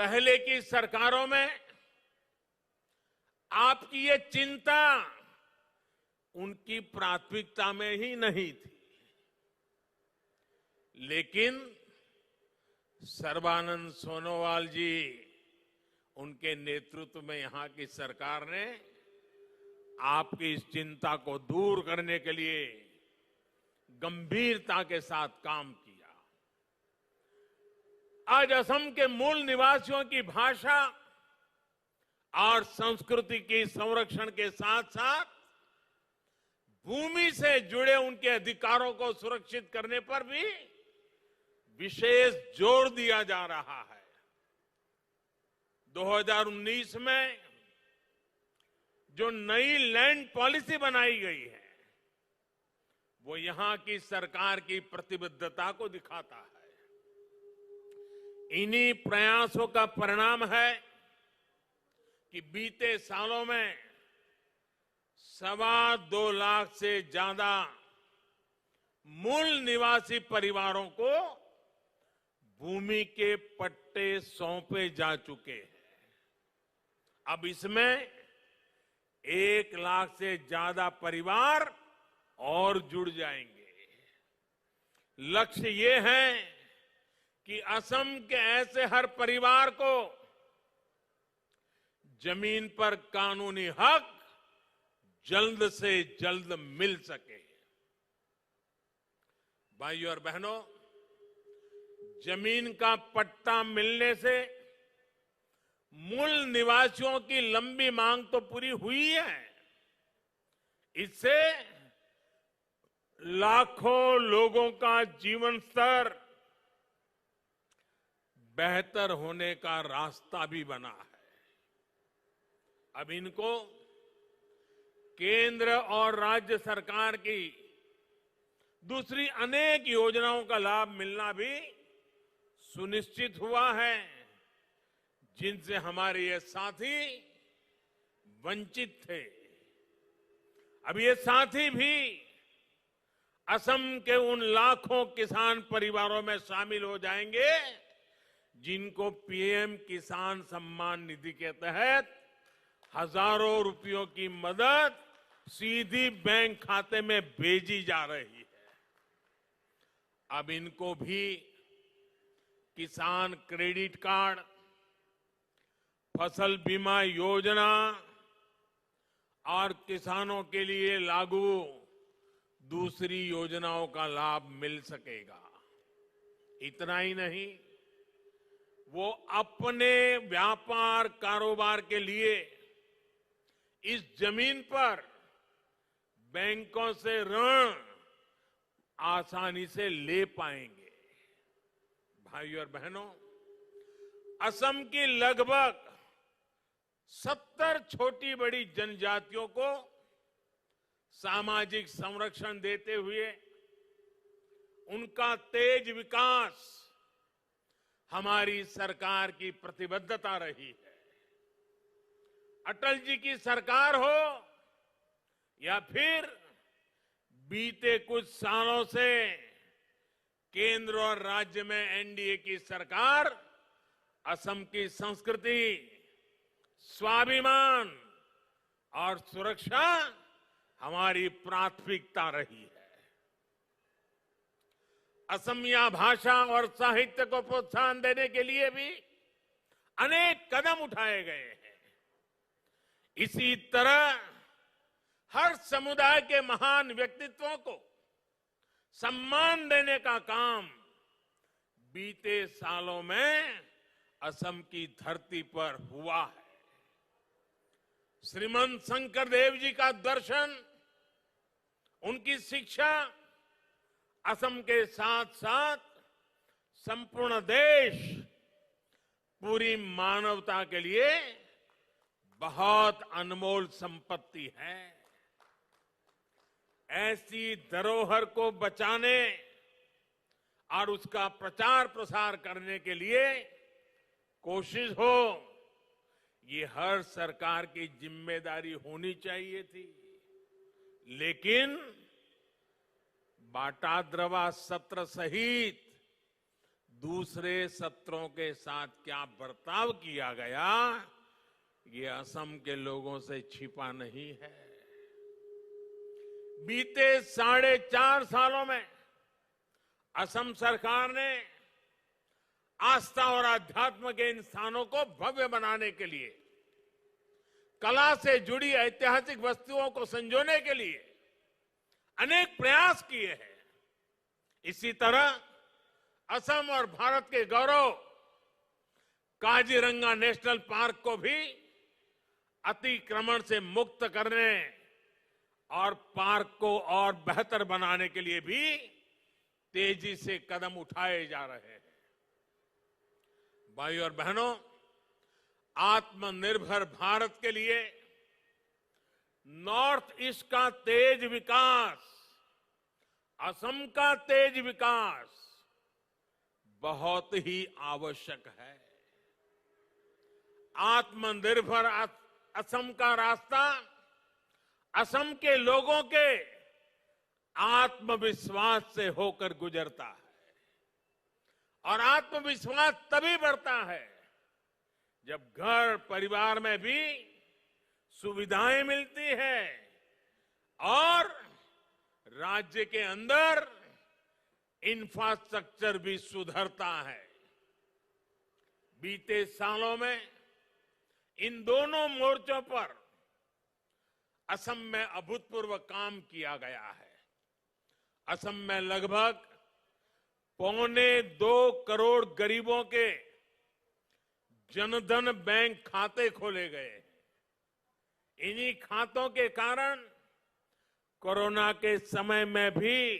पहले की सरकारों में आपकी ये चिंता उनकी प्राथमिकता में ही नहीं थी, लेकिन सर्बानंद सोनोवाल जी उनके नेतृत्व में यहां की सरकार ने आपकी इस चिंता को दूर करने के लिए गंभीरता के साथ काम किया। आज असम के मूल निवासियों की भाषा और संस्कृति के संरक्षण के साथ साथ भूमि से जुड़े उनके अधिकारों को सुरक्षित करने पर भी विशेष जोर दिया जा रहा है। 2019 में जो नई लैंड पॉलिसी बनाई गई है, वो यहां की सरकार की प्रतिबद्धता को दिखाता है। इन्हीं प्रयासों का परिणाम है कि बीते सालों में 2.25 लाख से ज्यादा मूल निवासी परिवारों को भूमि के पट्टे सौंपे जा चुके हैं। अब इसमें 1 लाख से ज्यादा परिवार और जुड़ जाएंगे। लक्ष्य ये है कि असम के ऐसे हर परिवार को जमीन पर कानूनी हक जल्द से जल्द मिल सके। भाइयों और बहनों, जमीन का पट्टा मिलने से मूल निवासियों की लंबी मांग तो पूरी हुई है, इससे लाखों लोगों का जीवन स्तर बेहतर होने का रास्ता भी बना है। अब इनको केंद्र और राज्य सरकार की दूसरी अनेक योजनाओं का लाभ मिलना भी सुनिश्चित हुआ है, जिनसे हमारे ये साथी वंचित थे। अब ये साथी भी असम के उन लाखों किसान परिवारों में शामिल हो जाएंगे जिनको पीएम किसान सम्मान निधि के तहत हजारों रुपयों की मदद सीधी बैंक खाते में भेजी जा रही है। अब इनको भी किसान क्रेडिट कार्ड, फसल बीमा योजना और किसानों के लिए लागू दूसरी योजनाओं का लाभ मिल सकेगा। इतना ही नहीं, वो अपने व्यापार कारोबार के लिए इस जमीन पर बैंकों से ऋण आसानी से ले पाएंगे। भाइयों और बहनों, असम की लगभग 70 छोटी बड़ी जनजातियों को सामाजिक संरक्षण देते हुए उनका तेज विकास हमारी सरकार की प्रतिबद्धता रही है। अटल जी की सरकार हो या फिर बीते कुछ सालों से केंद्र और राज्य में एनडीए की सरकार, असम की संस्कृति, स्वाभिमान और सुरक्षा हमारी प्राथमिकता रही है। असमिया भाषा और साहित्य को प्रोत्साहन देने के लिए भी अनेक कदम उठाए गए हैं। इसी तरह हर समुदाय के महान व्यक्तित्वों को सम्मान देने का काम बीते सालों में असम की धरती पर हुआ है। श्रीमंत शंकरदेव जी का दर्शन, उनकी शिक्षा असम के साथ साथ संपूर्ण देश, पूरी मानवता के लिए बहुत अनमोल संपत्ति है। ऐसी धरोहर को बचाने और उसका प्रचार प्रसार करने के लिए कोशिश हो, ये हर सरकार की जिम्मेदारी होनी चाहिए थी। लेकिन बाटाद्रवा सत्र सहित दूसरे सत्रों के साथ क्या बर्ताव किया गया, ये असम के लोगों से छिपा नहीं है। बीते 4.5 सालों में असम सरकार ने आस्था और अध्यात्म के इन स्थानों को भव्य बनाने के लिए, कला से जुड़ी ऐतिहासिक वस्तुओं को संजोने के लिए अनेक प्रयास किए हैं। इसी तरह असम और भारत के गौरव काजीरंगा नेशनल पार्क को भी अतिक्रमण से मुक्त करने और पार्क को और बेहतर बनाने के लिए भी तेजी से कदम उठाए जा रहे हैं। भाइयों और बहनों, आत्मनिर्भर भारत के लिए नॉर्थ ईस्ट का तेज विकास, असम का तेज विकास बहुत ही आवश्यक है। आत्मनिर्भर असम का रास्ता असम के लोगों के आत्मविश्वास से होकर गुजरता है, और आत्मविश्वास तभी बढ़ता है जब घर परिवार में भी सुविधाएं मिलती है और राज्य के अंदर इंफ्रास्ट्रक्चर भी सुधरता है। बीते सालों में इन दोनों मोर्चों पर असम में अभूतपूर्व काम किया गया है। असम में लगभग 1.25 करोड़ गरीबों के जनधन बैंक खाते खोले गए। इन्हीं खातों के कारण कोरोना के समय में भी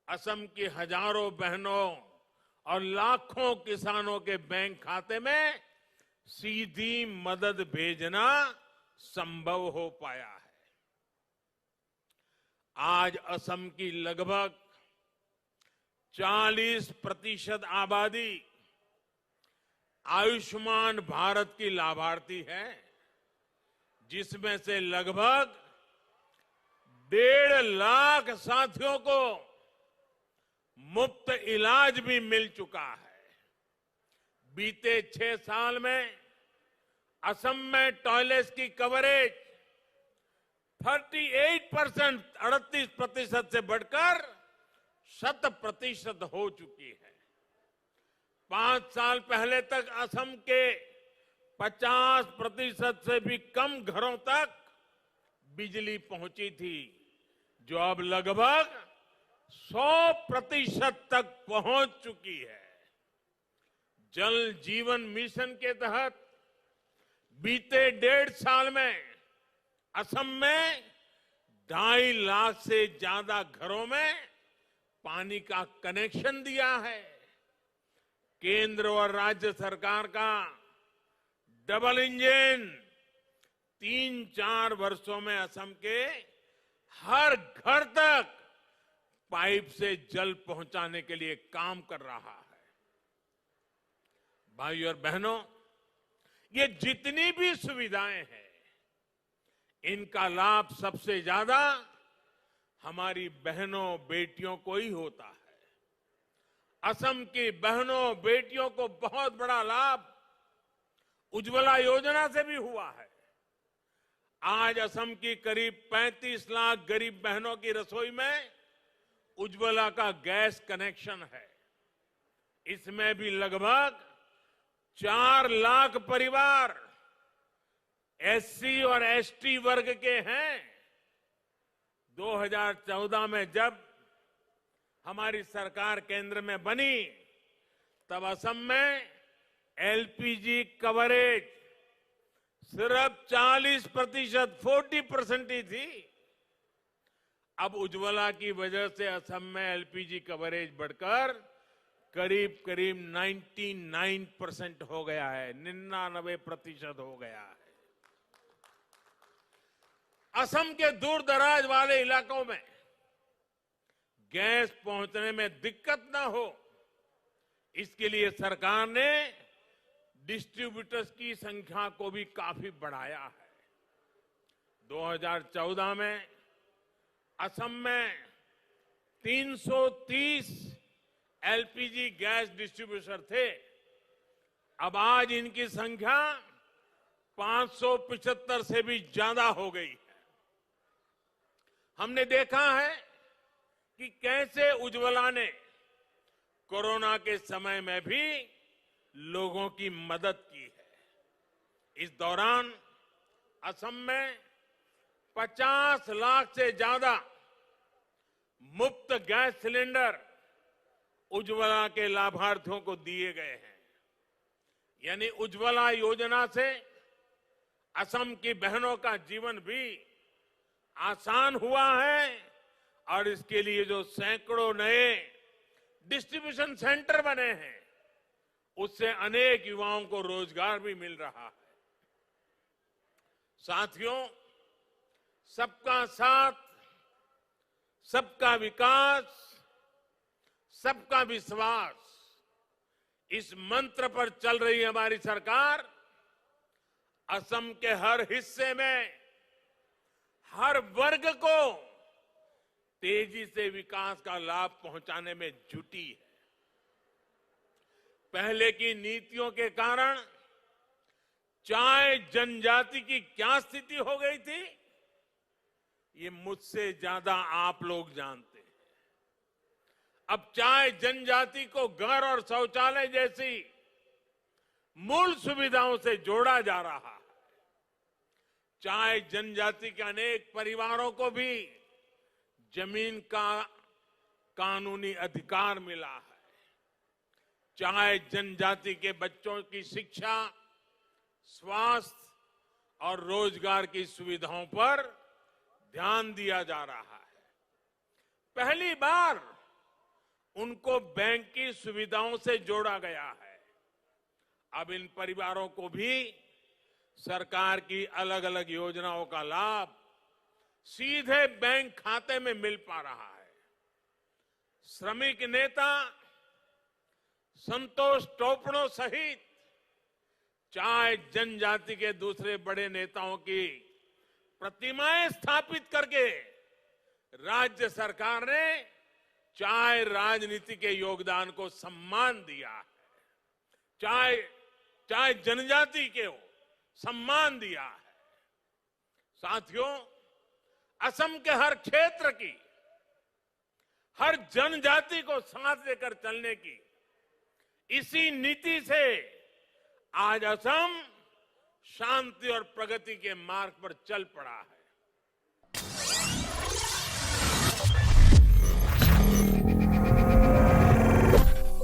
असम की हजारों बहनों और लाखों किसानों के बैंक खाते में सीधी मदद भेजना संभव हो पाया है। आज असम की लगभग 40% आबादी आयुष्मान भारत की लाभार्थी है, जिसमें से लगभग 1.5 लाख साथियों को मुफ्त इलाज भी मिल चुका है। बीते 6 साल में असम में टॉयलेट्स की कवरेज 38% से बढ़कर 100% हो चुकी है। 5 साल पहले तक असम के 50% से भी कम घरों तक बिजली पहुंची थी, जो अब लगभग 100% तक पहुंच चुकी है। जल जीवन मिशन के तहत बीते 1.5 साल में असम में 2.5 लाख से ज्यादा घरों में पानी का कनेक्शन दिया है। केंद्र और राज्य सरकार का डबल इंजन 3-4 वर्षों में असम के हर घर तक पाइप से जल पहुंचाने के लिए काम कर रहा है। भाइयों और बहनों, ये जितनी भी सुविधाएं हैं, इनका लाभ सबसे ज्यादा हमारी बहनों बेटियों को ही होता है। असम की बहनों बेटियों को बहुत बड़ा लाभ उज्ज्वला योजना से भी हुआ है। आज असम की करीब 35 लाख गरीब बहनों की रसोई में उज्ज्वला का गैस कनेक्शन है। इसमें भी लगभग 4 लाख परिवार एससी और एसटी वर्ग के हैं। 2014 में जब हमारी सरकार केंद्र में बनी, तब असम में एलपीजी कवरेज सिर्फ 40% ही थी। अब उज्ज्वला की वजह से असम में एलपीजी कवरेज बढ़कर करीब 99% हो गया है, 99% हो गया है। असम के दूर दराज वाले इलाकों में गैस पहुंचने में दिक्कत ना हो, इसके लिए सरकार ने डिस्ट्रीब्यूटर्स की संख्या को भी काफी बढ़ाया है। 2014 में असम में 330 एलपीजी गैस डिस्ट्रीब्यूटर थे, अब आज इनकी संख्या 575 से भी ज्यादा हो गई है। हमने देखा है कि कैसे उज्ज्वला ने कोरोना के समय में भी लोगों की मदद की है। इस दौरान असम में 50 लाख से ज्यादा मुफ्त गैस सिलेंडर उज्ज्वला के लाभार्थियों को दिए गए हैं। यानी उज्ज्वला योजना से असम की बहनों का जीवन भी आसान हुआ है और इसके लिए जो सैकड़ों नए डिस्ट्रीब्यूशन सेंटर बने हैं, उससे अनेक युवाओं को रोजगार भी मिल रहा है। साथियों, सबका साथ, सबका विकास, सबका विश्वास, इस मंत्र पर चल रही हमारी सरकार असम के हर हिस्से में हर वर्ग को तेजी से विकास का लाभ पहुंचाने में जुटी है। पहले की नीतियों के कारण चाय जनजाति की क्या स्थिति हो गई थी, ये मुझसे ज्यादा आप लोग जानते हैं। अब चाय जनजाति को घर और शौचालय जैसी मूल सुविधाओं से जोड़ा जा रहा है। चाय जनजाति के अनेक परिवारों को भी जमीन का कानूनी अधिकार मिला है। चाय जनजाति के बच्चों की शिक्षा, स्वास्थ्य और रोजगार की सुविधाओं पर ध्यान दिया जा रहा है। पहली बार उनको बैंक की सुविधाओं से जोड़ा गया है। अब इन परिवारों को भी सरकार की अलग अलग योजनाओं का लाभ सीधे बैंक खाते में मिल पा रहा है। श्रमिक नेता संतोष टोपनो सहित चाय जनजाति के दूसरे बड़े नेताओं की प्रतिमाएं स्थापित करके राज्य सरकार ने चाय राजनीति के योगदान को सम्मान दिया है। चाय जनजाति के सम्मान दिया है। साथियों, असम के हर क्षेत्र की, हर जनजाति को साथ लेकर चलने की इसी नीति से आज असम शांति और प्रगति के मार्ग पर चल पड़ा है।